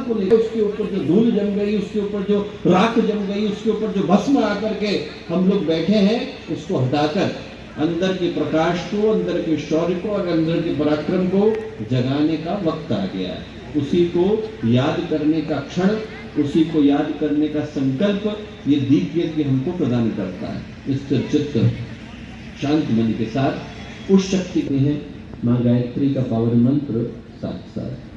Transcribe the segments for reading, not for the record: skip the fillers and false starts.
को लेकर उसके ऊपर जो धूल जम गई, उसके ऊपर जो राख जम गई, उसके ऊपर जो भस्म आकर के हम लोग बैठे हैं, उसको हटाकर अंदर के प्रकाश को, अंदर के शौर्य को और अंदर के पराक्रम को जगाने का वक्त आ गया है। उसी को याद करने का क्षण, उसी को याद करने का संकल्प ये दीप यज्ञ हमको प्रदान करता है। इस चित्त शांत मन के साथ उस शक्ति के हैं माँ गायत्री का पावन मंत्र साथ साथ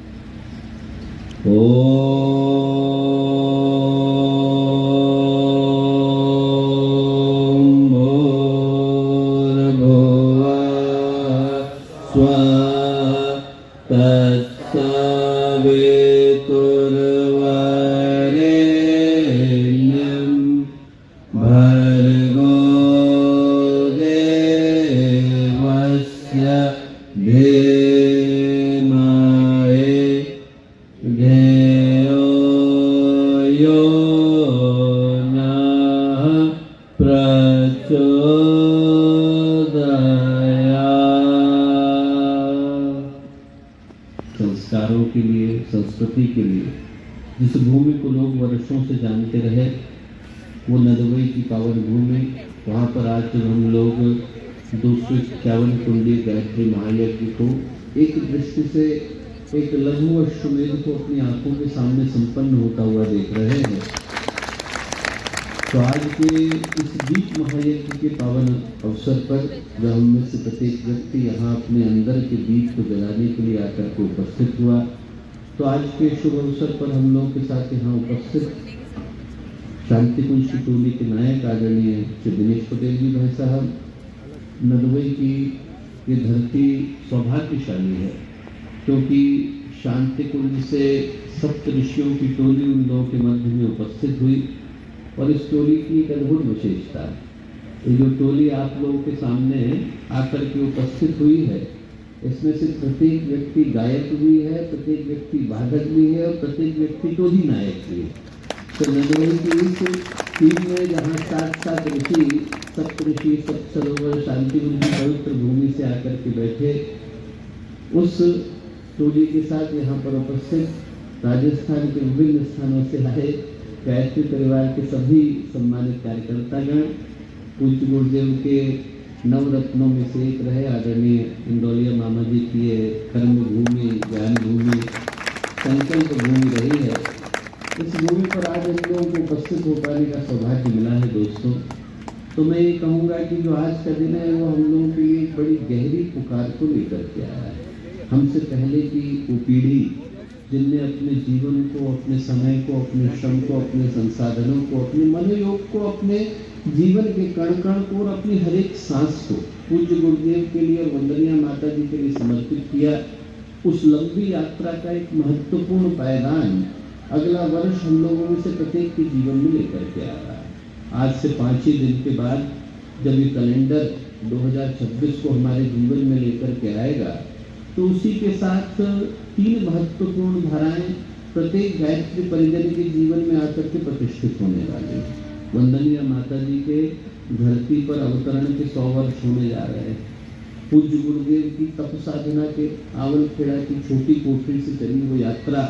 संस्कारों के लिए, संस्कृति के लिए जिस भूमि को लोग वर्षों से जानते रहे, वो नदवई की पावन भूमि, वहाँ पर आज जब हम लोग 251 कुंडी गायत्री महायज्ञ को एक दृष्टि से एक लघु अश्वमेध को अपनी आंखों के सामने संपन्न होता हुआ देख रहे हैं, तो आज के इस दीप महायज्ञ के पावन अवसर पर जब हम में से प्रत्येक व्यक्ति यहाँ अपने अंदर के दीप को जलाने के लिए आकर के उपस्थित हुआ, तो आज के शुभ अवसर पर हम लोग के साथ यहाँ उपस्थित शांति कुंज की टोली के नायक आदरणीय श्री दिनेश पटेल जी भाई साहब, नदवई की ये धरती सौभाग्यशाली है क्योंकि शांति कुंज से सप्त ऋषियों की टोली उन लोगों के मध्य में उपस्थित हुई और इस टोली की एक अद्भुत विशेषता है, ये जो टोली आप लोगों के सामने आकर के उपस्थित हुई है, इसमें से प्रत्येक व्यक्ति गायक भी है, प्रत्येक व्यक्ति वादक भी है और प्रत्येक व्यक्ति टोली नायक भी है। तो नदवई की इस टीम में जहाँ सात ऋषि, सप्त ऋषि, सप्त सरोवर, शांति कुंज की पवित्र भूमि से आकर के बैठे, उस टोली के साथ यहाँ पर उपस्थित राजस्थान के विभिन्न स्थानों से आए गायत्री परिवार के सभी सम्मानित कार्यकर्तागण, पूज्य गुरुदेव के नवरत्नों में से एक रहे आदरणीय इंदौलिया मामा जी की ये कर्म भूमि, ज्ञान भूमि, संकल्प भूमि रही है। इस भूमि पर आज हम लोगों को उपस्थित हो पाने का सौभाग्य मिला है दोस्तों। तो मैं ये कहूँगा कि जो आज का दिन है वो हम लोगों के लिए एक बड़ी गहरी पुकार को लेकर के आया है। हमसे पहले की वो पीढ़ी जिनने अपने जीवन को, अपने समय को, अपने श्रम को, अपने संसाधनों को, अपने मनोयोग को, अपने जीवन के कण कण को और अपनी हर एक सांस को पूज्य गुरुदेव के लिए और वंदनीय माता जी के लिए समर्पित किया, उस लंबी यात्रा का एक महत्वपूर्ण पायदान अगला वर्ष हम लोगों में से प्रत्येक के जीवन में लेकर के आ रहा है। आज से 5 ही दिन के बाद जब ये कैलेंडर 2026 को हमारे जीवन में लेकर के आएगा, तो उसी के साथ 3 महत्वपूर्ण धाराएं प्रत्येक गायत्री परिजन के जीवन में आकर के प्रतिष्ठित होने वाली है। वंदनीय माता जी के धरती पर अवतरण के 100 वर्ष होने जा रहे हैं। पूज्य गुरुदेव की तप साधना के आवल खेड़ा की छोटी कोठरी से चली वो यात्रा,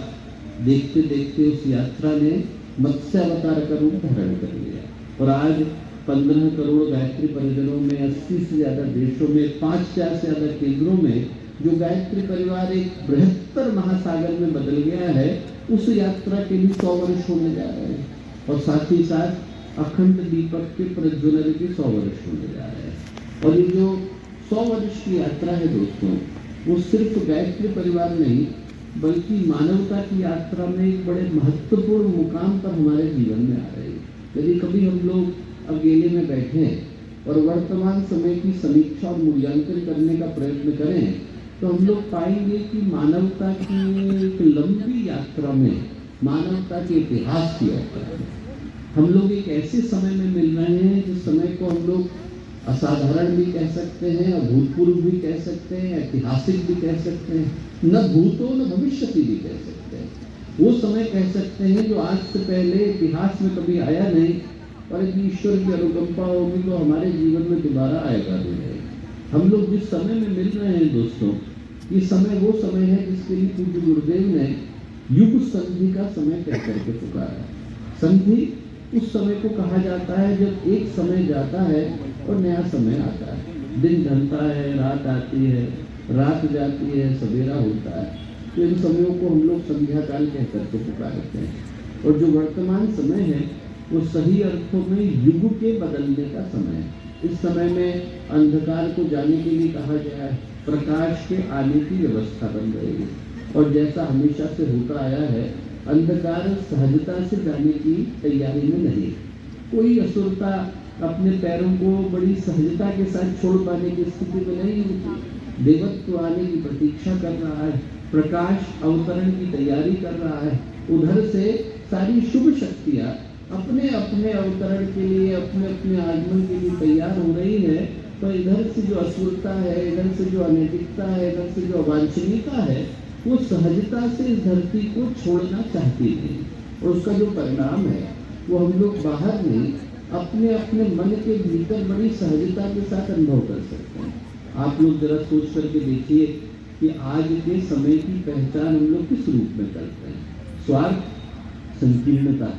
देखते देखते उस यात्रा ने मत्स्य अवतार का रूप धारण कर लिया और आज 15 करोड़ गायत्री परिजनों में 80 से ज़्यादा देशों में 5,000 से ज़्यादा केंद्रों में जो गायत्री परिवार एक बृहत्तर महासागर में बदल गया है, उस यात्रा के लिए 100 वर्ष होने जा रहे हैं और साथ ही साथ अखंड दीपक के प्रज्वलन के 100 वर्ष होने जा रहे हैं। और ये जो 100 वर्ष की यात्रा है दोस्तों, वो सिर्फ गायत्री परिवार नहीं बल्कि मानवता की यात्रा में एक बड़े महत्वपूर्ण मुकाम पर हमारे जीवन में आ रही है। यदि कभी हम लोग अकेले में बैठे हैं और वर्तमान समय की समीक्षा और मूल्यांकन करने का प्रयत्न करें, तो हम लोग पाएंगे कि मानवता की एक लंबी यात्रा में, मानवता के इतिहास की यात्रा में हम लोग एक ऐसे समय में मिल रहे हैं जिस समय को हम लोग असाधारण भी कह सकते हैं, अभूतपूर्व भी कह सकते हैं, ऐतिहासिक भी कह सकते हैं, न भूतो न भविष्यति भी कह सकते हैं। वो समय कह सकते हैं जो आज से पहले इतिहास में कभी आया नहीं और यदि ईश्वर की अनुकंपा होगी तो हमारे जीवन में दोबारा आएगा भी नहीं। हम लोग जिस समय में मिल रहे हैं दोस्तों, ये समय वो समय है जिसके लिए पूज्य गुरुदेव ने युग संधि का समय कह करके पुकारा। संधि उस समय को कहा जाता है जब एक समय जाता है और नया समय आता है। दिन ढलता है, रात आती है, रात जाती है, सवेरा होता है। तो इन समयों को हम लोग संध्या काल कह करके पुकारते हैं। और जो वर्तमान समय है वो सही अर्थों में युग के बदलने का समय है। इस समय में अंधकार को जाने के लिए कहा गया है, प्रकाश के आने की व्यवस्था बन रहेगी। और जैसा हमेशा से होता आया है, अंधकार सहजता से जाने की तैयारी में नहीं। कोई असुरता अपने पैरों को बड़ी सहजता के साथ छोड़ पाने की स्थिति में नहीं होती। देवत्व आने की प्रतीक्षा कर रहा है, प्रकाश अवतरण की तैयारी कर रहा है। उधर से सारी शुभ शक्तियां अपने अपने अवतरण के लिए, अपने अपने आगमन के लिए तैयार हो रही है। तो इधर से जो असुरता है, इधर से जो अनैतिकता है, इधर से जो अवांछनीयता है, वो सहजता से इस धरती को छोड़ना चाहती है। और उसका जो परिणाम है वो हम लोग बाहर नहीं, अपने अपने मन के भीतर बड़ी सहजता के साथ अनुभव कर सकते हैं। आप लोग जरा सोच करके देखिए कि आज के समय की पहचान हम लोग किस रूप में करते हैं। स्वार्थ, संकीर्णता,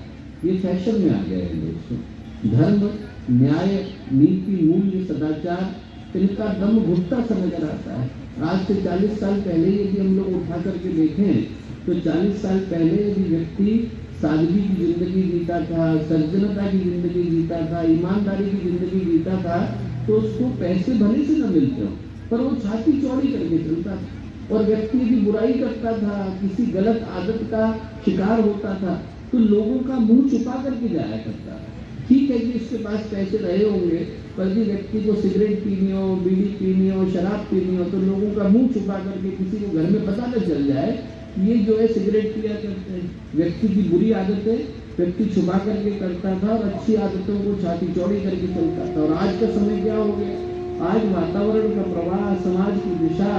ये फैशन में आ गया है दोस्तों। धर्म, न्याय, नीति, मूल्य, सदाचार, इनका दम घुटता सा नजर आता है। आज से 40 साल पहले यदि हम लोग उठा करके देखें तो 40 साल पहले यदि व्यक्ति सादगी की जिंदगी जीता था, सज्जनता की जिंदगी जीता था, ईमानदारी की जिंदगी जीता था, तो उसको पैसे भले से न मिलते हो पर वो छाती चौड़ी करके चलता था। और व्यक्ति यदि बुराई करता था, किसी गलत आदत का शिकार होता था, तो लोगों का मुंह छुपा करके जाया करता था। ठीक है कि इसके पास पैसे रहे होंगे, पर भी व्यक्ति को सिगरेट पीनी हो, बीड़ी पीनी हो, शराब पीनी हो, तो लोगों का मुंह छुपा करके किसी को घर में पता न चल जाए ये जो है सिगरेट पिया करते हैं। व्यक्ति की बुरी आदतें व्यक्ति छुपा करके करता था और अच्छी आदतों को छाती चौड़ी करके चलता था। और आज का समय क्या हो गया? आज वातावरण का प्रवाह, समाज की दिशा,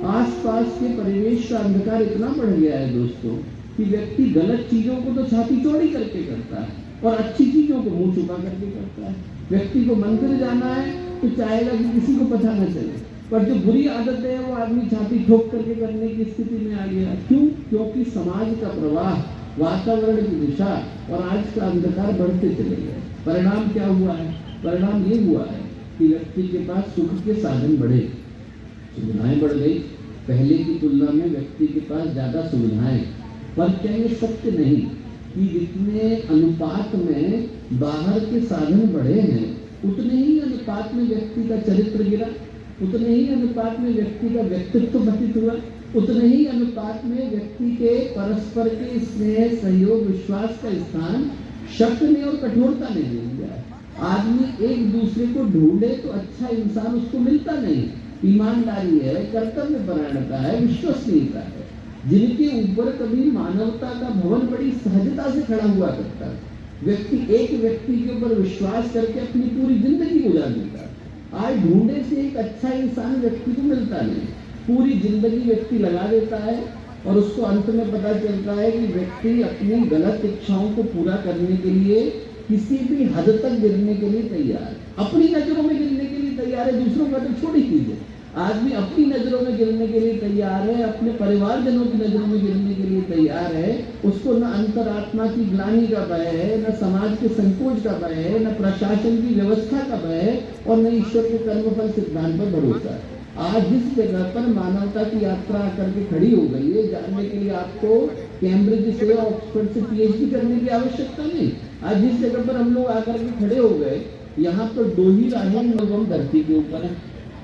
आसपास के परिवेश का अंधकार इतना बढ़ गया है दोस्तों कि व्यक्ति गलत चीजों को तो छाती चौड़ी करके करता है और अच्छी चीजों को मुंह छुपा करके करता है। व्यक्ति को मंदिर जाना है तो चाहेगा कि किसी को पता न चले, पर जो बुरी आदत है वो आदमी छाती ठोक करके करने की स्थिति में आ गया। क्यों? क्योंकि समाज का प्रवाह, वातावरण की दिशा और आज का अंधकार बढ़ते चले गए। परिणाम क्या हुआ है? परिणाम ये हुआ है कि व्यक्ति के पास सुख के साधन बढ़े, सुविधाएं बढ़ गई। पहले की तुलना में व्यक्ति के पास ज्यादा सुविधाएं, पर क्या ये सत्य नहीं कि जितने अनुपात में बाहर के साधन बढ़े हैं उतने ही अनुपात में व्यक्ति का चरित्र गिरा, उतने ही अनुपात में व्यक्ति का व्यक्तित्व घटित हुआ, उतने ही अनुपात में व्यक्ति के परस्पर के स्नेह, सहयोग, विश्वास का स्थान शब्द ने और कठोरता ने ले लिया। आदमी एक दूसरे को ढूंढे तो अच्छा इंसान उसको मिलता नहीं। ईमानदारी है, कर्तव्य परायणता है, विश्वसनीयता है, जिनके ऊपर कभी मानवता का भवन बड़ी सहजता से खड़ा हुआ करता है। व्यक्ति एक व्यक्ति के ऊपर विश्वास करके अपनी पूरी जिंदगी गुजार देता है। आज ढूंढे से एक अच्छा इंसान व्यक्ति को मिलता नहीं। पूरी जिंदगी व्यक्ति लगा देता है और उसको अंत में पता चलता है कि व्यक्ति अपनी गलत इच्छाओं को पूरा करने के लिए किसी भी हद तक गिरने के लिए तैयार है। अपनी नजरों में गिरने के लिए तैयार है, दूसरों का तो छोड़ ही कीजिए। आदमी अपनी नजरों में गिरने के लिए तैयार है, अपने परिवारजनों की नजरों में गिरने के लिए तैयार है। उसको न अंतरात्मा की ग्लानि का भय है, न समाज के संकोच का भय है, न प्रशासन की व्यवस्था का भय है और न ईश्वर के कर्मफल सिद्धांत पर भरोसा है। आज जिस जगह पर मानवता की यात्रा करके खड़ी हो गई है, जानने के लिए आपको कैम्ब्रिज से, ऑक्सफोर्ड से पीएचडी करने की आवश्यकता नहीं। आज जिस जगह पर हम लोग आकर के खड़े हो गए, यहाँ पर 2 ही राहें बम धरती के ऊपर है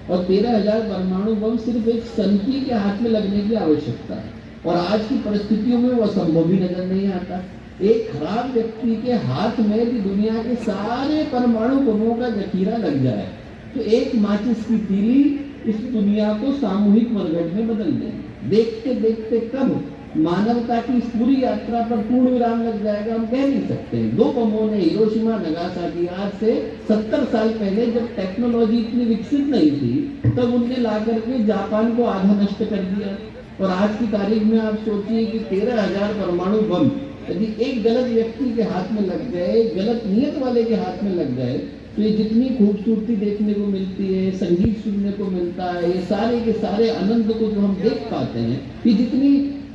और 13,000 परमाणु बम सिर्फ एक सनकी के हाथ में लगने की आवश्यकता है। और आज की परिस्थितियों में वो असंभव भी नजर नहीं आता। एक खराब व्यक्ति के हाथ में भी दुनिया के सारे परमाणु बमों का जखीरा लग जाए तो एक माचिस की तीली इस दुनिया को सामूहिक मरघट में बदल देगी। देखते देखते कब मानवता की इस पूरी यात्रा पर पूर्ण विराम लग जाएगा हम कह नहीं सकते। 2 बमों ने हिरोशिमा नागासाकी आज से 70 साल पहले, जब टेक्नोलॉजी इतनी विकसित नहीं थी, तब उनने ला करके जापान को आधा नष्ट कर दिया। और आज की तारीख में आप सोचिए कि 13,000 परमाणु बम यदि एक गलत व्यक्ति के हाथ में लग गए, गलत नियत वाले के हाथ में लग गए, तो ये जितनी खूबसूरती देखने को मिलती है, संगीत सुनने को मिलता है, ये सारे के सारे आनंद को जो हम देख पाते हैं, ये जितनी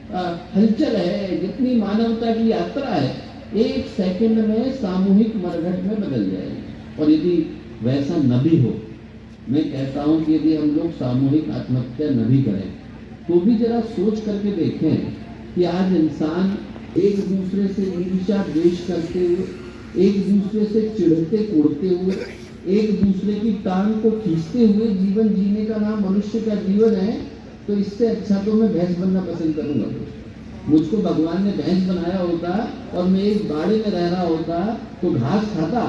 हलचल है, जितनी मानवता की यात्रा है, एक सेकंड में सामूहिक मरघट में बदल जाएगी। और यदि वैसा न भी हो, मैं कहता हूं कि यदि हम लोग सामूहिक आत्महत्या न भी करें तो भी जरा सोच करके देखें कि आज इंसान एक दूसरे से ईर्ष्या द्वेष करते हुए, एक दूसरे से चिढ़ते कुढ़ते हुए, एक दूसरे की टांग को खींचते हुए जीवन जीने का नाम मनुष्य का जीवन है। तो इससे अच्छा तो मैं भैंस बनना पसंद करूंगा। मुझको भगवान ने भैंस बनाया होता और मैं एक बाड़े में रह रहा होता तो घास खाता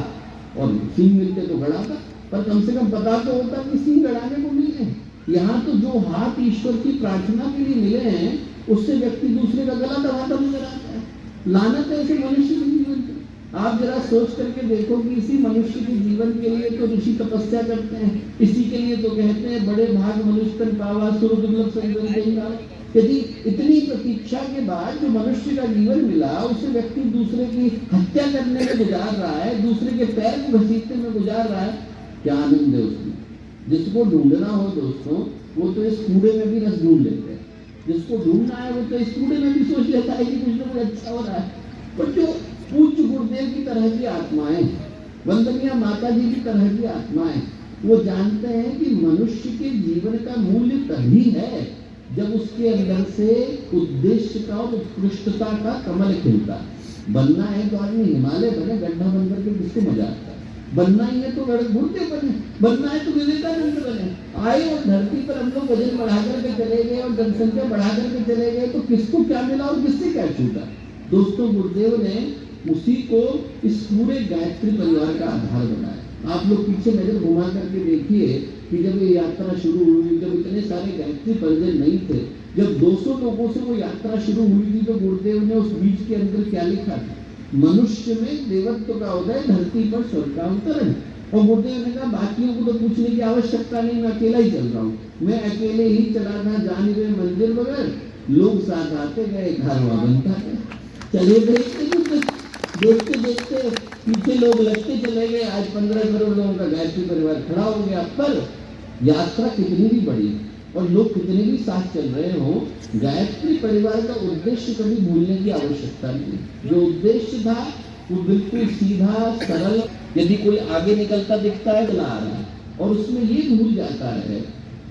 और सींग मिलते तो गड़ाता, पर कम से कम पता तो होता कि सींग गड़ाने को मिले हैं। यहाँ तो जो हाथ ईश्वर की प्रार्थना के लिए मिले हैं उससे व्यक्ति दूसरे का गला दबाता नजर आता है। लानत है ऐसे मनुष्य के जीवन की। आप जरा सोच करके देखो कि इसी मनुष्य के जीवन के लिए तो ऋषि तपस्या करते हैं, इसी के लिए तो कहते हैं बड़े भाग मनुष्य तन पावा सुर दुर्लभ संजन देगा। यदि इतनी प्रतीक्षा के बाद जो मनुष्य का जीवन मिला उसे व्यक्ति दूसरे की हत्या करने में गुजार रहा है, दूसरे के पैर को घसीटने में गुजार रहा है, क्या आनंद है उसमें। जिसको ढूंढना हो दोस्तों, वो तो इस कूड़े में भी रस ढूंढ लेते हैं। जिसको ढूंढना है वो तो इस कूड़े में भी सोच लेता है कि कुछ ना कुछ अच्छा हो रहा है। पर जो पूज्य गुरुदेव की तरह की आत्माएं, वंदनीय माता जी की तरह की आत्माएं, वो जानते हैं कि मनुष्य के जीवन का मूल्य तभी है जब उसके अंदर से उद्देश्य का और उत्कृष्टता का कमल खिलता है। बनना है तो आदमी हिमालय बने, गड्ढा बन करके किसको मजा आता है। बनना ही है तो गुरुदेव बने, बनना है तो विवेकानंद बने। आए और धरती पर हम लोग वजन बढ़ा करके चले गए और जनसंख्या बढ़ा करके चले गए तो किसको क्या मिला और किससे क्या छूटा। दोस्तों, गुरुदेव ने उसी को इस पूरे गायत्री परिवार का आधार बनाया। आप लोग पीछे नजर घुमा करके देखिए कि जब ये यात्रा शुरू हुई, जब इतने सारे गायत्री परिजन नहीं थे, जब 200 लोगों से वो यात्रा शुरू हुई थी, तो गुरुदेव ने उस बीच के अंदर क्या लिखा था, मनुष्य में देवत्व का उदय, धरती पर स्वर्ग का अवतरण। और गुरुदेव ने कहा बाकियों को तो पूछने की आवश्यकता नहीं, मैं अकेला ही चल रहा हूँ। मैं अकेले ही चला था, जान गए मंदिर बगैर, लोग साथ आते गए, घरवा बनता गया। चले देखते देखते पीछे लोग लगते चले गए। आज 15 करोड़ लोगों का गायत्री परिवार खड़ा हो गया। पर यात्रा कितनी भी बड़ी और लोग कितने भी साथ चल रहे हो, गायत्री परिवार का उद्देश्य कभी भूलने की आवश्यकता नहीं। जो उद्देश्य था वो बिल्कुल सीधा सरल। यदि कोई आगे निकलता दिखता है चला आ रहा है, और उसमें ये भूल जाता है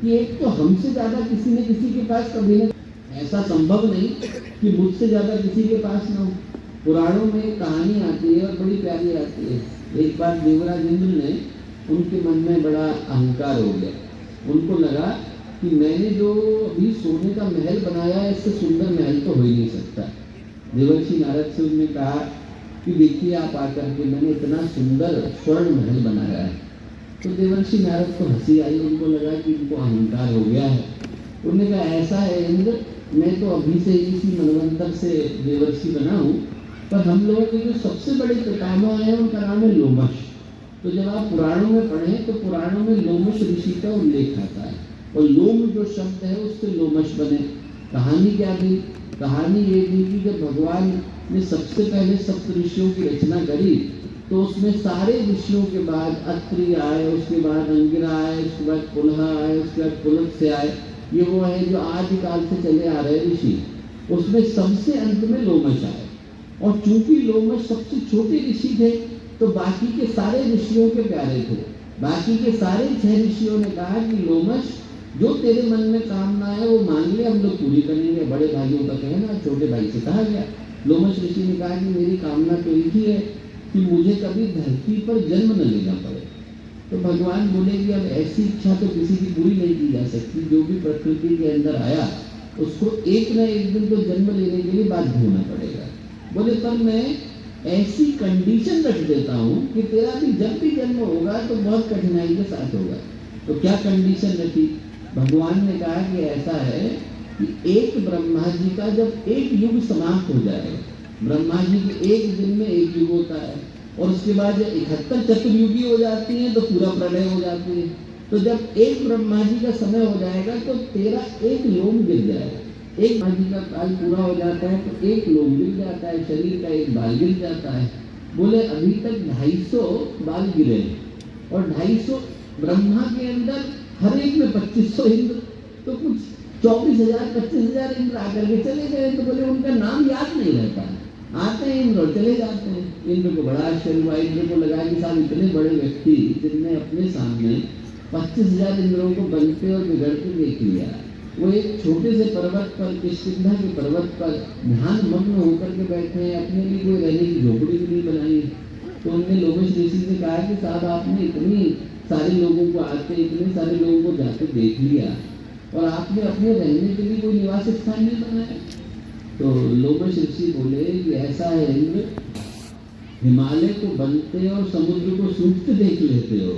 कि एक तो हमसे ज्यादा किसी न किसी के पास कभी न, ऐसा संभव नहीं कि मुझसे ज्यादा किसी के पास न हो। पुराणों में कहानी आती है और बड़ी प्यारी आती है। एक बार देवराज इंद्र ने, उनके मन में बड़ा अहंकार हो गया। उनको लगा कि मैंने जो अभी सोने का महल बनाया है, इससे सुंदर महल तो हो ही नहीं सकता। देवर्षि नारद से उन्होंने कहा कि देखिए आप आकर के मैंने इतना सुंदर स्वर्ण महल बनाया है। तो देवर्षि नारद को हंसी आई, उनको लगा कि इनको अहंकार हो गया है। उन्होंने कहा ऐसा है इंद्र, मैं तो अभी से इसी मनवंतर से देवर्षि बना हूँ, पर हम लोगों के जो सबसे बड़े पितामह है उनका नाम है लोमश। तो जब आप पुराणों में पढ़ें तो पुराणों में लोमश ऋषि का उल्लेख आता है, और लोम जो शब्द है उससे लोमश बने। कहानी क्या थी? कहानी ये थी कि जब भगवान ने सबसे पहले सप्त ऋषियों की रचना करी तो उसमें सारे ऋषियों के बाद अत्रि आए, उसके बाद अंगिरा आए, उसके बाद पुलह आए, उसके बाद पुलत्स्य आए। ये वो है जो आदिकाल से चले आ रहे ऋषि। उसमें सबसे अंत में लोमश आए, और चूंकि लोमश सबसे छोटे ऋषि थे तो बाकी के सारे ऋषियों के प्यारे थे। बाकी के सारे 6 ऋषियों ने कहा कि लोमश, जो तेरे मन में कामना है वो मान ले, हम लोग पूरी करेंगे। बड़े भाइयों का कहना छोटे भाई से कहा गया। लोमश ऋषि ने कहा कि मेरी कामना तो एक ही है कि मुझे कभी धरती पर जन्म न लेना पड़े। तो भगवान बोले कि अब ऐसी इच्छा तो किसी की पूरी नहीं की जा सकती। जो भी प्रकृति के अंदर आया उसको एक न एक दिन तो जन्म लेने के लिए बाध्य होना पड़ेगा। बोले पर मैं ऐसी कंडीशन रख देता हूँ कि तेरा भी जब भी जन्म होगा तो बहुत कठिनाई के साथ होगा। तो क्या कंडीशन रखी? भगवान ने कहा कि ऐसा है कि एक ब्रह्मा जी का जब एक युग समाप्त हो जाएगा, ब्रह्मा जी के एक दिन में एक युग होता है, और उसके बाद जब 71 चतुर्युगी हो जाती हैं तो पूरा प्रलय हो जाती है। तो जब एक ब्रह्मा जी का समय हो जाएगा तो तेरा एक लोम गिर जाएगा। एक ब्रह्मा जी का काल पूरा हो जाता है तो एक लोम गिर जाता है, शरीर का एक बाल गिर जाता है। बोले अभी तक 250 बाल गिरे और 250 ब्रह्मा के अंदर हर एक में 2500 इंद्र। तो कुछ 24,000 25,000 इंद्र आकर के चले गए। तो बोले उनका नाम याद नहीं रहता, आते हैं इंद्र और चले जाते हैं। इंद्र को बड़ा आश्चर्य हुआ, इंद्र को लगा कि साहब इतने बड़े व्यक्ति जिनने अपने सामने 25,000 इंद्रों को बनते और बिगड़ते देख लिया, वो एक छोटे से पर्वत पर, किष्किंधा के पर्वत पर ध्यान मग्न होकर के बैठे हैं, अपने लिए कोई रहने की झोपड़ी भी नहीं बनाई। तो उनने लोमश ऋषि से कहा कि साहब आपने इतनी सारे लोगों को आते, इतने सारे लोगों को जाते देख लिया और आपने अपने रहने के लिए कोई निवास स्थान नहीं बनाया। तो लोमश ऋषि बोले कि ऐसा है इंद्र, हिमालय को बनते और समुद्र को सूखते देख लेते हो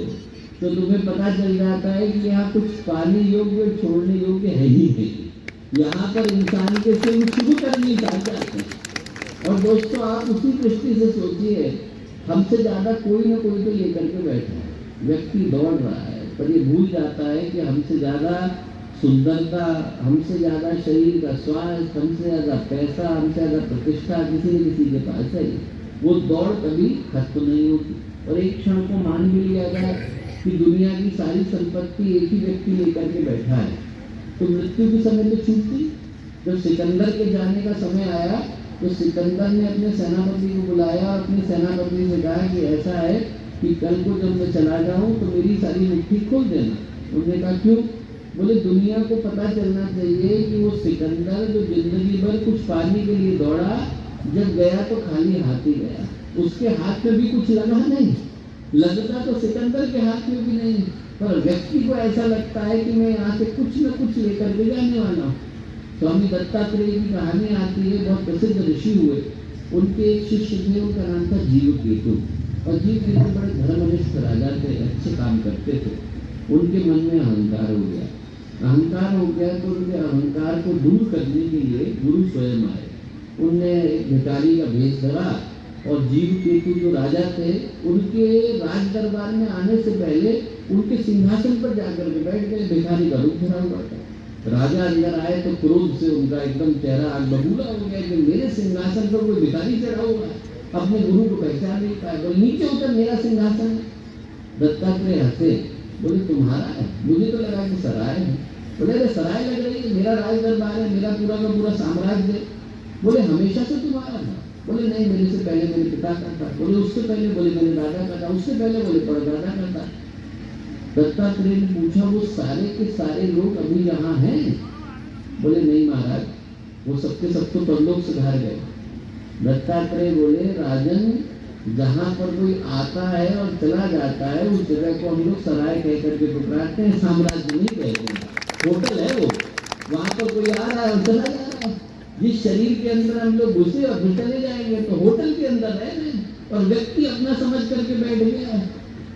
तो तुम्हें पता चल जाता है कि यहाँ कुछ पानी योग्य और छोड़ने योग्य है ही नहीं। यहाँ पर इंसान के सिर शुरू करनी चाहते हैं। और दोस्तों आप उसी दृष्टि से सोचिए, हमसे ज्यादा कोई ना कोई तो लेकर के बैठा है, व्यक्ति दौड़ रहा है, पर ये भूल जाता है कि हमसे ज्यादा सुंदरता, हमसे ज्यादा शरीर का स्वास्थ्य, हमसे ज्यादा पैसा, हमसे ज्यादा प्रतिष्ठा किसी न किसी के पास है। वो दौड़ कभी खत्म नहीं होती। और एक क्षण को मान भी लिया जाए कि दुनिया की सारी संपत्ति एक ही व्यक्ति लेकर के बैठा है, तो मृत्यु के समय तो छूटती। जब सिकंदर के जाने का समय आया तो सिकंदर ने अपने सेनापति को बुलाया और अपने सेनापति से कहा कि ऐसा है कि कल को जब मैं चला जाऊं तो मेरी सारी मुट्ठी खोल देना। उन्होंने कहा क्यों? बोले दुनिया को पता चलना चाहिए कि वो सिकंदर जो जिंदगी भर कुछ पाने के लिए दौड़ा, जब गया तो खाली हाथ ही गया, उसके हाथ में भी कुछ लगा नहीं, लगता तो सिकंदर के हाथ में भी नहीं, पर व्यक्ति को ऐसा लगता है कि मैं यहाँ से कुछ न कुछ लेकर के जाने वाला हूँ। स्वामी दत्तात्रेय की कहानी आती है, बहुत प्रसिद्ध ऋषि हुए, उनके एक शिष्य थे, उनका नाम था जीवकेतु। और जीवकेतु बड़े धर्मनिष्ठ राजा थे, अच्छे काम करते थे। उनके मन में अहंकार हो गया। अहंकार हो गया तो उनके अहंकार को दूर करने के लिए गुरु स्वयं आए। उनने एक भिखारी का भेष धरा और जीवकेतु जो राजा थे उनके राज दरबार में आने से पहले उनके सिंहासन पर जाकर के बैठ गए। भिखारी का रूप धरा हुआ था। राजा अंदर आए तो क्रोध से उनका एकदम चेहरा आग बबूला हो गया कि मेरे सिंहासन पर कोई भिखारी चढ़ा हुआ है, अपने गुरु को पहचान नहीं पाया। बोले नीचे उतर, मेरा सिंहासन है। दत्तात्रेय हंसे, बोले तुम्हारा है? मुझे तो लगा कि सराय है। बोले अरे सराय लग रही है, मेरा राज दरबार है, मेरा पूरा का पूरा साम्राज्य है। बोले हमेशा से तुम्हारा था? बोले नहीं, मेरे से पहले मेरे पिता का था। बोले उससे पहले? बोले मेरे दादा का था। उससे पहले? बोले परदादा का था। दत्तात्रेय ने पूछा वो सारे के सारे लोग अभी यहाँ हैं? बोले नहीं महाराज, वो सबके सब तो परलोक से घर गए। दत्तात्रेय बोले राजन, जहाँ पर कोई आता है और चला जाता है उस जगह को हम लोग सराय कह करके पुकारते हैं, साम्राज्य नहीं कहते हैं। होटल है वो, वहाँ पर कोई आ रहा है और चला जा रहा है। जिस शरीर के अंदर हम लोग घुसे और फिर चले जाएंगे तो होटल के अंदर है नहीं, और व्यक्ति अपना समझ करके बैठ गया है।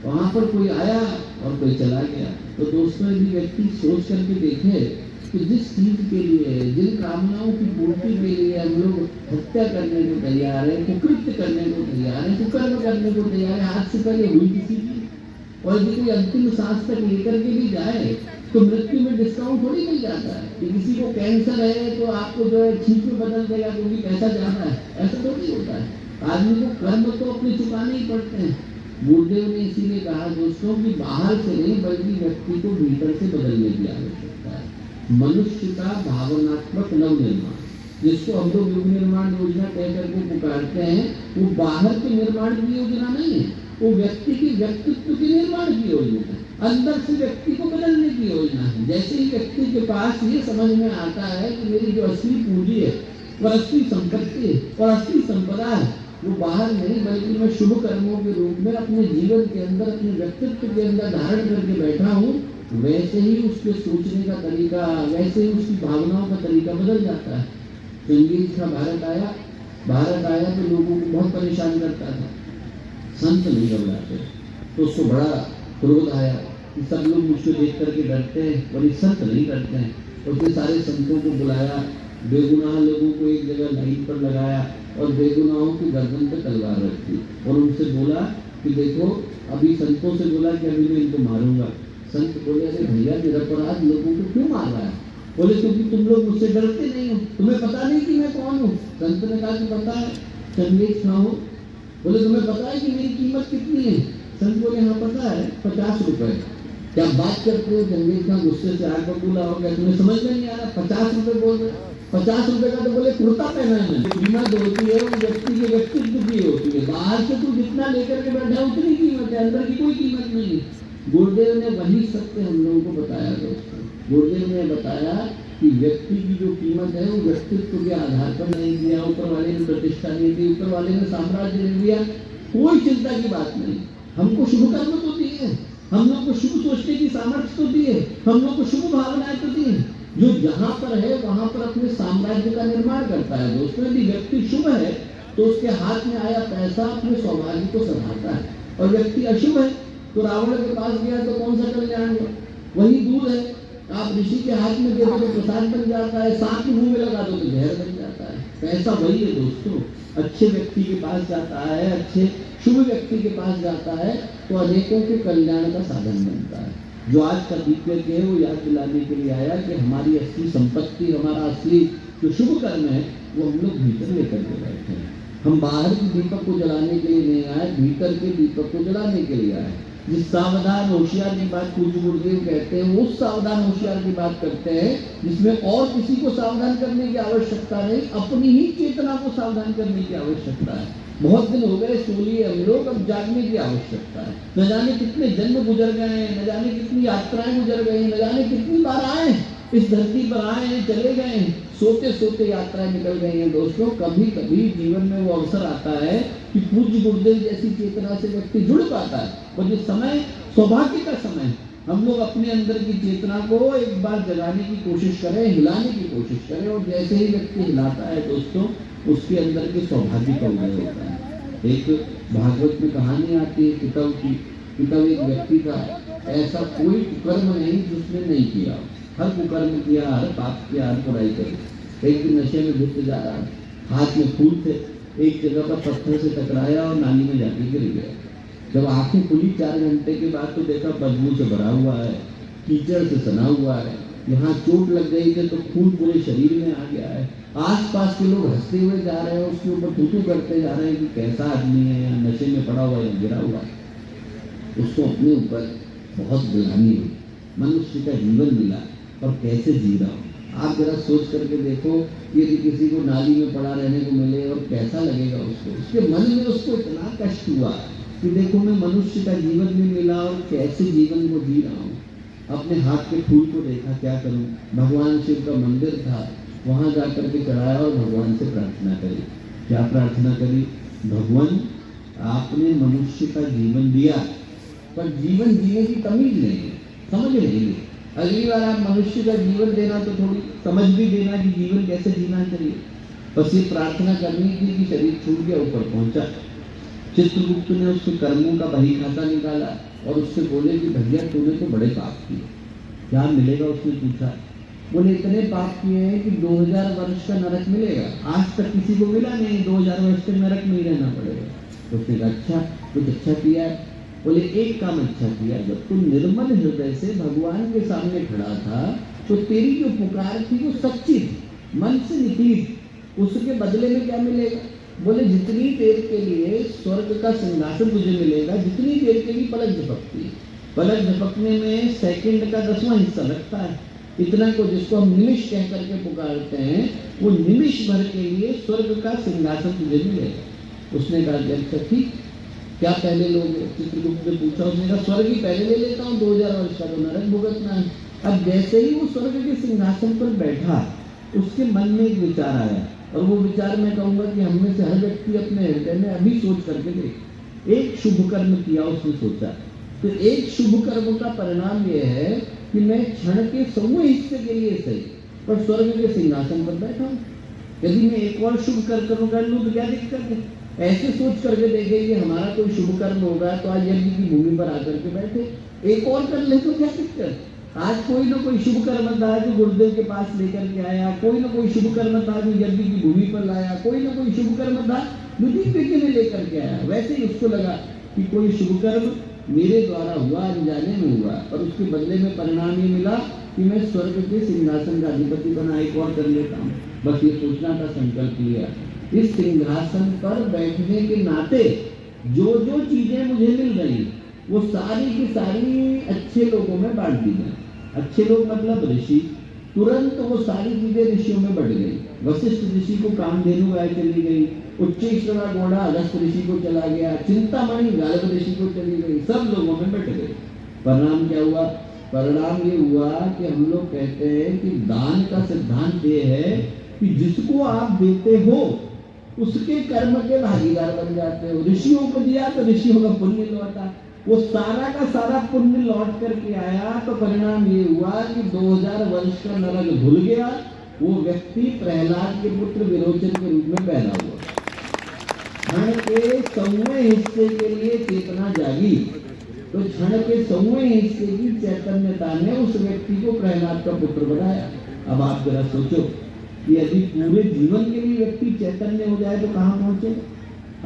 वहाँ पर कोई आया और कोई चला गया। तो दोस्तों यदि व्यक्ति सोच करके देखे कि जिस चीज के लिए, जिन कामनाओं की पूर्ति के लिए हम लोग हत्या करने को तैयार है, कुकृत्य करने को तैयार है, कुकर्म करने को तैयार है, आज से पहले हुई किसी की, और यदि कोई अंतिम सांस तक लेकर के भी जाए तो मृत्यु में डिस्काउंट थोड़ी मिल जाता है कि किसी को कैंसर है तो आपको जो है छींक में बदल देगा क्योंकि पैसा ज्यादा है, ऐसा थोड़ी होता है। आदमी को कर्म तो अपने चुकाने ही पड़ते हैं। गुरुदेव ने इसीलिए कहा दोस्तों कि बाहर से नहीं बल्कि व्यक्ति को भीतर से बदलने की आवश्यकता है। मनुष्य का भावनात्मक नव निर्माण, जिसको हम लोग युग निर्माण योजना कह करके पुकारते हैं, वो बाहर के निर्माण की योजना नहीं है, वो व्यक्ति की व्यक्तित्व के निर्माण की योजना है, अंदर से व्यक्ति को बदलने की योजना है। जैसे ही व्यक्ति के पास ये समझ में आता है कि मेरी जो असली पूंजी है, वो असली संपत्ति है और असली संपदा है, वो बाहर नहीं बल्कि मैं शुभ कर्मों के रूप में अपने जीवन के अंदर, अपने व्यक्तित्व के अंदर धारण करके बैठा हूँ, वैसे ही उसके सोचने का तरीका, वैसे ही उसकी भावनाओं का तरीका बदल जाता है। चंगेज का भारत आया तो लोगों को बहुत परेशान करता था, संत नहीं घबराते, तो उसको बड़ा क्रोध आया कि सब लोग मुझको देख करके डरते हैं और ये संत नहीं डरते हैं। उसने सारे संतों को बुलाया, बेगुनाह लोगों को एक जगह लाइन पर लगाया और बेगुनाहों की गर्दन पर तलवार रखी और उनसे बोला कि देखो, अभी संतों से बोला कि अभी मैं इनको मारूंगा। संत बोले अरे भैया निरपराध लोगों को क्यों मार रहा है? बोले क्योंकि तुम लोग मुझसे डरते नहीं हो, तुम्हें पता नहीं कि मैं कौन हूँ। संत ने कहा कि पता है, चंगेज खाओ। बोले तुम्हें पता है कि मेरी कीमत कितनी है? संत बोले हाँ पता है, 50 रुपए। क्या बात करते हो? चंगेज खान गुस्से से आग बबूला हो गया, तुम्हें समझ में नहीं आ रहा? 50 रुपए बोल रहे, 50 रुपए का तो बोले कुर्ता पहना है मैंने। कीमत होती है वो व्यक्ति के व्यक्तित्व की होती है। बाहर से तू जितना लेकर के बैठा उतनी कीमत है, अंदर की कोई कीमत नहीं। गुरुदेव ने वही सत्य हम लोगों को बताया दोस्तों। गुरुदेव ने बताया कि व्यक्ति की जो कीमत है वो व्यक्तित्व के आधार पर नहीं दिया, ऊपर वाले ने प्रतिष्ठा नहीं दी, ऊपर वाले ने साम्राज्य नहीं दिया, कोई चिंता की बात नहीं। हमको शुभ कर्म तो दिए, हम लोग को शुभ सोचने की सामर्थ्य तो दी है, हम लोग को शुभ भावनाएं तो दी है। जो जहां पर है वहां पर अपने साम्राज्य का निर्माण करता है दोस्तों। यदि व्यक्ति शुभ है तो उसके हाथ में आया पैसा अपने सौभाग्य को सधारता है, और व्यक्ति अशुभ है तो रावण के पास गया तो कौन सा कल्याण हुआ? वही दूध है, आप ऋषि के हाथ में दे दो तो प्रसाद बन जाता है, सांप के मुंह में लगा दो तो जहर बन जाता है। पैसा वही है दोस्तों। अच्छे व्यक्ति के पास जाता है, अच्छे शुभ व्यक्ति के पास जाता है तो अनेकों के कल्याण का साधन बनता है। जो आज का दीपक है वो याद दिलाने के लिए आया कि हमारी असली संपत्ति, हमारा असली जो शुभ कर्म है वो हम लोग भीतर लेकर के बैठे हैं। हम बाहर के दीपक को जलाने के लिए नहीं आए, भीतर के दीपक को जलाने के लिए आए। जिस सावधान होशियार की बात पूज्य गुरुदेव कहते हैं, वो उस सावधान होशियार की बात करते हैं जिसमें और किसी को सावधान करने की आवश्यकता नहीं, अपनी ही चेतना को सावधान करने की आवश्यकता है। बहुत दिन हो गए सो लिए हम लोग, अब जागने की आवश्यकता है। न जाने कितने जन्म गुजर गए हैं, न जाने कितनी यात्राएं गुजर गई, न जाने कितनी बार आए इस धरती पर, आए हैं चले गए हैं, सोते सोते यात्राएं निकल गई हैं दोस्तों। कभी कभी जीवन में वो अवसर आता है कि पूज्य गुरुदेव जैसी चेतना से व्यक्ति जुड़ पाता है, और ये समय सौभाग्य का समय है। हम लोग अपने अंदर की चेतना को एक बार जगाने की कोशिश करें, हिलाने की कोशिश करें, और जैसे ही व्यक्ति हिलाता है दोस्तों उसके अंदर के सौभाग्य का उदय होता है। एक भागवत में कहानी आती है कितव की। कितव एक व्यक्ति था, ऐसा कोई कुकर्म नहीं जिसने नहीं किया, हर कुकर्म किया, हर पाप किया, हर बुराई करी। एक दिन नशे में धुत जा रहा, हाथ में फूल थे, एक जगह पर पत्थर से टकराया और नाली में जाके गिर गया। जब आंखें खुली 4 घंटे के बाद तो देखा बदबू से भरा हुआ है, कीचड़ से सना हुआ है, यहाँ चोट लग गई थी तो खून पूरे शरीर में आ गया है। आसपास के लोग हंसते हुए जा रहे हैं, उसके ऊपर थूथू करते जा रहे हैं कि कैसा आदमी है, या नशे में पड़ा हुआ या गिरा हुआ है। उसको अपने ऊपर बहुत ग्लानि हुई, मनुष्य का जीवन मिला और कैसे जी रहा हो। आप जरा सोच करके देखो, यदि किसी को नाली में पड़ा रहने को मिले और कैसा लगेगा उसको। उसके मन में उसको इतना कष्ट हुआ कि देखो मैं मनुष्य का जीवन भी मिला और कैसे जीवन को जी रहा हूँ। अपने हाथ के फूल को देखा, क्या करूं। भगवान शिव का मंदिर था, वहां जाकर के चढ़ाया और भगवान से प्रार्थना करी। क्या प्रार्थना करी? भगवान आपने मनुष्य का जीवन दिया, पर जीवन जीने की तमीज नहीं है, समझ नहीं। अगली बार आप मनुष्य का जीवन देना तो थोड़ी समझ भी देना कि जीवन कैसे जीना चाहिए। बस ये प्रार्थना करनी थी कि शरीर छूट गया, ऊपर पहुंचा। चित्रगुप्त ने उसके कर्मों का बही खाता निकाला और उससे बोले कि भैया तूने तो बड़े पाप किए, क्या मिलेगा? उसने पूछा। बोले इतने पाप किए हैं कि 2000 वर्ष का नरक मिलेगा। आज तक किसी को मिला नहीं, 2000 वर्ष तक नरक में ही रहना पड़ेगा। तो उसने कहा अच्छा, कुछ अच्छा किया है? बोले एक काम अच्छा किया, जब तू निर्मल हृदय से भगवान के सामने खड़ा था तो तेरी जो पुकार थी वो सच्ची थी, मन से निकली। उसके बदले में क्या मिलेगा? बोले जितनी देर के लिए स्वर्ग का सिंहासन तुझे मिलेगा, जितनी देर के लिए पलक झपकती है। पलक झपकने में सेकंड का 10वां हिस्सा लगता है। इतना को जिसको हम निमिष कह करके पुकारते हैं, वो निमिष भर के लिए स्वर्ग का सिंहासन तुझे मिलेगा। उसने कहा अच्छा ठीक, क्या पहले लोग? चित्रगुप्त ने पूछा। उसने कहा स्वर्ग ही पहले ले लेता हूँ, 2000 वर्ष का तो नरक भुगतना है। अब जैसे ही वो स्वर्ग के सिंहासन पर बैठा, उसके मन में एक विचार आया, और वो विचार मैं कहूँगा कि हम में से हर व्यक्ति अपने हृदय में अभी सोच करके देखे। एक शुभ कर्म किया उसने सोचा, तो एक शुभ कर्म का परिणाम यह है कि मैं क्षण के 100वें हिस्से के लिए सही पर स्वर्ग के सिंहासन पर बैठा हूँ। यदि मैं एक और शुभ कर्म कर लूँ तो क्या दिक्कत है? ऐसे सोच करके देखे कि हमारा कोई शुभ कर्म होगा तो आज यज्ञ की भूमि पर आकर के बैठे, एक और कर ले तो क्या दिक्कत? आज कोई ना कोई शुभ कर्म था जो गुरुदेव के पास लेकर के आया, कोई ना कोई शुभ कर्म था जो यज्ञ की भूमि पर लाया, कोई ना कोई शुभ कर्म था जो दीपिके में लेकर के आया। वैसे ही उसको लगा कि कोई शुभ कर्म मेरे द्वारा हुआ, अनजाने में हुआ, और उसके बदले में परिणाम ये मिला कि मैं स्वर्ग के सिंहासन का अधिपति बना, एक और कर लेता हूँ। बस ये सोचना का संकल्प लिया। इस सिंहासन पर बैठने के नाते जो जो चीजें मुझे मिल रही वो सारी की सारी अच्छे लोगों में बांट दी गई। अच्छे लोग मतलब ऋषि। तुरंत वो सारी चीजें ऋषियों में बढ़ गई। वशिष्ठ ऋषि को कामधेनु गाय चली गई, उच्चेश्वरा घोड़ा अगस्त ऋषि को चला गया, चिंतामणि गालव ऋषि को चली गई, सब लोगों में बढ़ गई। परिणाम क्या हुआ? परिणाम ये हुआ कि हम लोग कहते हैं कि दान का सिद्धांत ये है कि जिसको आप देते हो उसके कर्म के भागीदार बन जाते हो। ऋषियों को दिया तो ऋषियों का पुण्य लौटा, वो सारा का सारा पुण्य लौट करके आया। तो परिणाम ये हुआ कि 2000 वर्ष का नरक धुल गया। वो व्यक्ति प्रहलाद के पुत्र विरोचन के रूप में पैदा हुआ। क्षण के 100वें हिस्से के लिए चेतना जागी, तो क्षण के 100वें हिस्से की चैतन्यता ने उस व्यक्ति को प्रहलाद का पुत्र बनाया। अब आप जरा सोचो कि यदि पूरे जीवन के लिए व्यक्ति चैतन्य हो जाए तो कहाँ पहुंचे।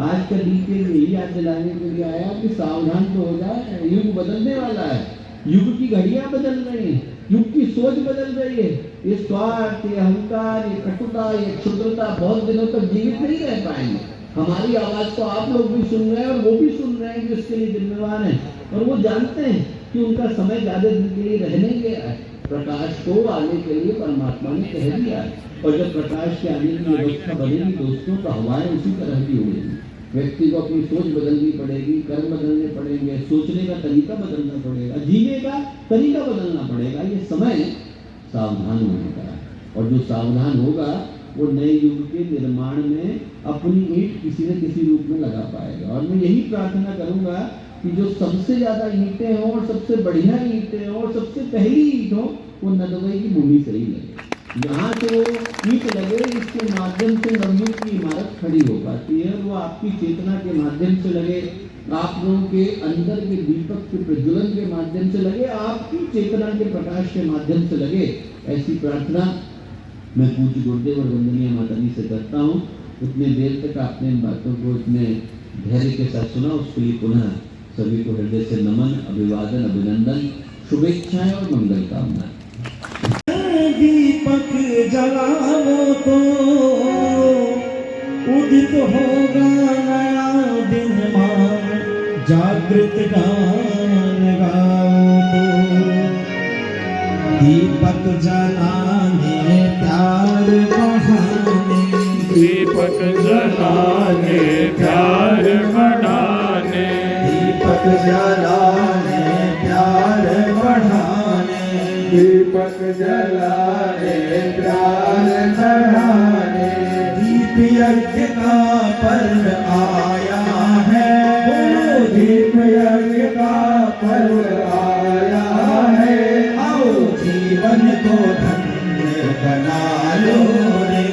आज का डीके यही याद दिलाने के लिए आया कि सावधान तो हो जाए, युग बदलने वाला है। युग की घड़ियां बदल रही हैं, युग की सोच बदल रही है। ये स्वार्थ, ये अहंकार, ये कटुता, ये क्षुद्रता बहुत दिनों तक जीवित नहीं रह पाएंगे। हमारी आवाज तो आप लोग भी सुन रहे हैं और वो भी सुन रहे हैं जो इसके लिए जिम्मेवार हैं, और वो जानते हैं कि उनका समय ज्यादा दिन के लिए रहने गया है। प्रकाश को आने के लिए परमात्मा ने कह दिया है, और जब प्रकाश के आने की व्यवस्था बनेगी दोस्तों, तो हवाएं उसी तरह की होगी। व्यक्ति को अपनी सोच बदलनी पड़ेगी, कर्म बदलने पड़ेंगे, सोचने का तरीका बदलना पड़ेगा, जीने का तरीका बदलना पड़ेगा। ये समय सावधान होने का है, और जो सावधान होगा वो नए युग के निर्माण में अपनी ईंट किसी न किसी रूप में लगा पाएगा। और मैं यही प्रार्थना करूंगा कि जो सबसे ज्यादा ईंटें हों और सबसे बढ़िया ईंटें हों और सबसे पहली ईंट हो, वो नदवई की भूमि से ही लगे। यहाँ से वो ईंट लगे जिसके माध्यम से नवयुग की इमारत खड़ी हो पाती है। वो आपकी चेतना के माध्यम से लगे, आप लोगों के अंदर के दीपक के प्रज्वलन के माध्यम से लगे, आपकी चेतना के प्रकाश के माध्यम से लगे। ऐसी प्रार्थना मैं पूज्य गुरुदेव और वंदनीय माता जी से करता हूँ। इतने देर तक आपने इन बातों को इतने धैर्य के साथ सुना, उसके लिए पुनः सभी को हृदय से नमन, अभिवादन, अभिनंदन, शुभेच्छाएं और मंगल कामना। दीपक जलाओ तो उदित होगा नया दिन मान, जागृत गान गाओ तो दीपक जलाने प्यार बढ़ाने, दीपक जलाने प्यार बढ़ाने, दीपक जलाने प्यार बढ़ाने, दीपक जलाने प्यार बढ़ाने। दीप यज्ञ का पर्व आया है, बोलो दीप यज्ञ का पर्व आया है। आओ जीवन को धन्य बना लो रे,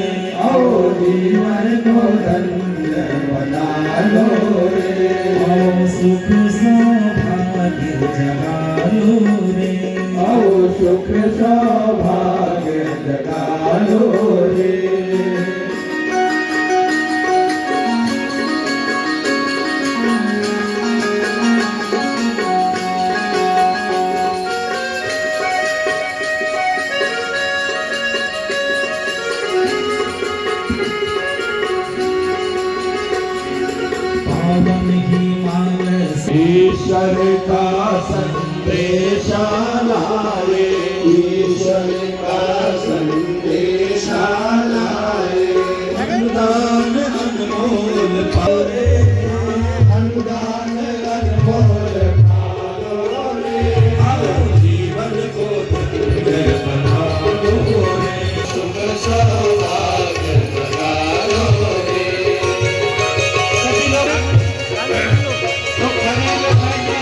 आओ जीवन को धन्य बना लो रे, आओ सुख सौभाग्य जगा लो रे, आओ सुख सौभाग्य जगा लो रे। पावन हिमालय से ईश्वर का संदेश लाए, ईश्वर का संदेश लाए। अनुदान अनमोल पारे, अनुदान अनमोल पालो रे, आओ जीवन को धन्य बना लो रे, सुख सौभाग्य जगा लो रे। तो खड़े हो बैठे,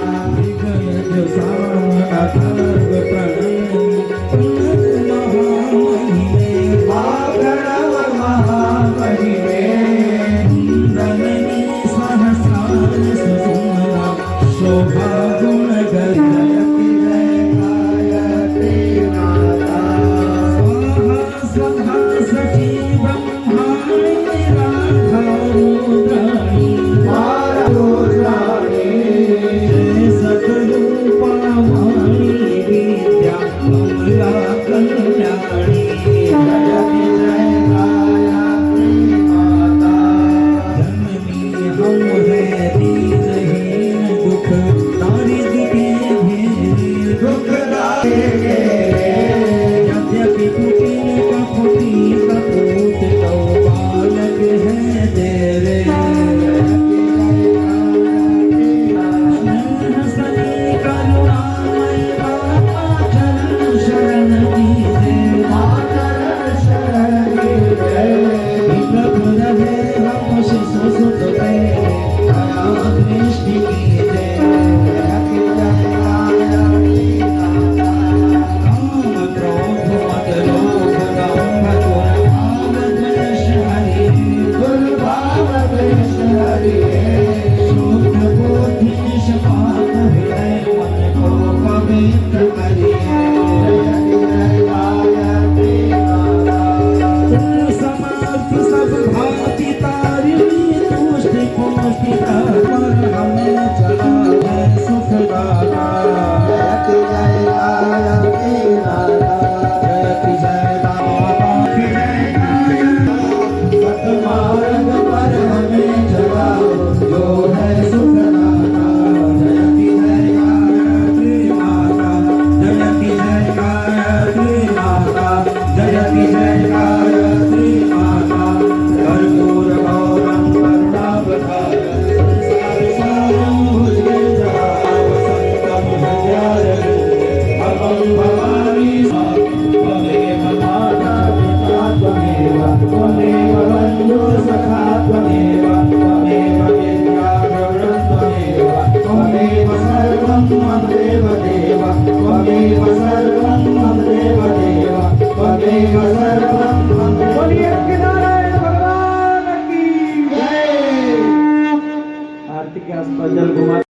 शोभा गुण गायत्री गायत्री माता स्वाहा सची ब्रह्माणी राधा रुद्राणी रुद्राणी